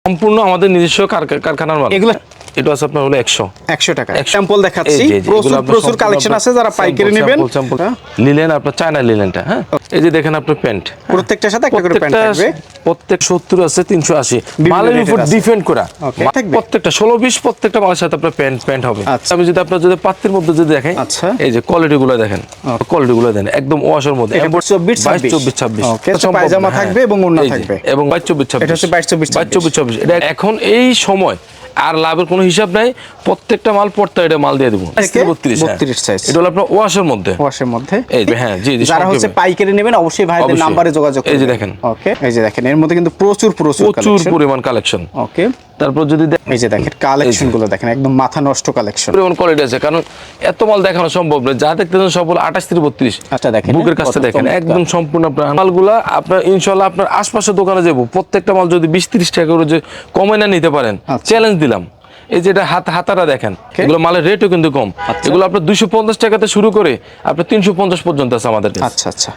সম্পূর্ণ আমাদের নিজস্ব কারখানার মাল। এগুলো এটা আছে আপনার হলো 100 টাকা। স্যাম্পল দেখাচ্ছি, প্রচুর কালেকশন আছে, যারা পাইকারি নেবেন লিলেন, আপনার চায়না লিলেনটা। হ্যাঁ, এই যে দেখেন আপনার প্যান্ট, প্রত্যেকটার সাথে একটা করে প্যান্ট থাকবে। প্রত্যেক 70 আছে, 380 মালের উপর ডিপেন্ড করা। প্রত্যেকটা 16-20 প্রত্যেকটা মালের সাথে আপনার প্যান্ট হবে। আমি যদি আপনার যদি পাত্রের মধ্যে যদি দেখেন, আচ্ছা এই যে কোয়ালিটি গুলো দেখেন, কোয়ালিটি গুলো দেখেন একদম ওয়াশের মধ্যে। 24-26 ওকে, পায়জামা থাকবে এবং ওড়না থাকবে এবং 22-24 এটা হচ্ছে 22-24। এটা এখন এই সময় আর লাভের কোনো হিসাব নাই, প্রত্যেকটা মাল পড়তে এটা মাল দিয়ে দেবো 32 সাইজ। এটা হলো আপনার ওয়াশের মধ্যে। এই হ্যাঁ, জি জি, যারা হচ্ছে পাইকারি নেবেন অবশ্যই ভাইদের নম্বরে যোগাযোগ করবেন। এই যে দেখেন, ওকে, এই যে দেখেন এর মধ্যে কিন্তু প্রচুর পরিমাণ কালেকশন। ওকে, তারপর যদি এই যে দেখেন কালেকশন গুলো দেখেন, একদম মাথা নষ্ট কালেকশন, পরিমাণ কোয়ালিটি আছে, কারণ এত মাল দেখানো সম্ভব না। যা দেখতেছেন সব 28-32। আচ্ছা দেখেন, বুকের কাছে দেখেন একদম সম্পূর্ণ আপনার মালগুলা আপনার ইনশাআল্লাহ আপনার আশপাশের দোকানে যাবো, প্রত্যেকটা মাল যদি 20-30 টাকা করে যে কমে না নিতে পারেন, চ্যালেঞ্জ দিলাম। এই যে এটা হাতাটা দেখেন, এগুলো মালের রেটও কিন্তু কম। এগুলো আপনার 250 টাকাতে শুরু করে আপনার 350 পর্যন্ত আছে আমাদের। আচ্ছা আচ্ছা,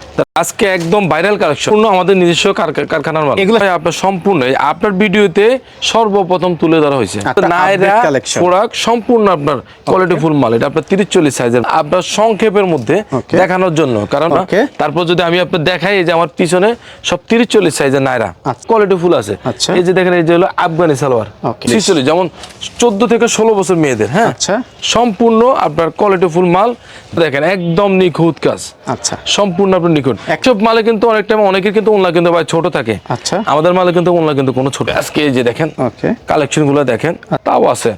আজকে একদম ভাইরাল কালেকশন, আমাদের নিজস্ব কারখানার মাল। এগুলো আপনার সম্পূর্ণ আপনার ভিডিওতে সর্বপ্রথম তুলে ধরা হয়েছে। নায়রা প্রোডাক্ট সম্পূর্ণ আপনার কোয়ালিটি ফুল মাল। এটা আপনার 30-40 সাইজের, আপনার সংক্ষেপের মধ্যে দেখানোর জন্য। কারণ তারপর যদি আমি আপনার দেখাই, এই যে আমার পিছনে সব 30-40 সাইজের নায়রা কোয়ালিটি ফুল আছে। এই যে দেখেন, এই যে হলো আফগানি সালোয়ার 46, যেমন 14 থেকে 16 বছর মেয়েদের। হ্যাঁ, সম্পূর্ণ আপনার কোয়ালিটি ফুল মাল। দেখেন একদম নিখুঁত কাজ। আচ্ছা, সম্পূর্ণ আপনার নিখুঁত। সব মালে কিন্তু অনেক টাইম অনেকের কিন্তু ওনলা কিন্তু ভাই ছোট থাকে। আচ্ছা, আমাদের মালে কিন্তু ওনলা কিন্তু কোনো ছোট। আজকে এই যে দেখেন কালেকশন গুলো দেখেন, তাও আছে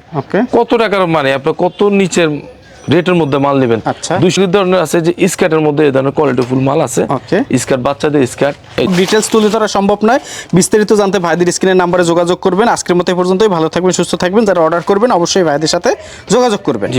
কত টাকার, মানে আপনার কত নিচের রেটের মধ্যে মাল নেবেন। 200 ধরনের আছে, যে স্কার্টের মধ্যে এই ধরনের কোয়ালিটি ফুল মাল আছে। স্কার্ট, বাচ্চাদের স্কার্ট। ডিটেইলস তুলে ধরা সম্ভব নয়, বিস্তারিত জানতে ভাইদের স্ক্রিনের নাম্বারে যোগাযোগ করবেন। আজকের মতো এই পর্যন্তই। ভালো থাকবেন, সুস্থ থাকবেন। যারা অর্ডার করবেন অবশ্যই ভাইদের সাথে যোগাযোগ করবেন।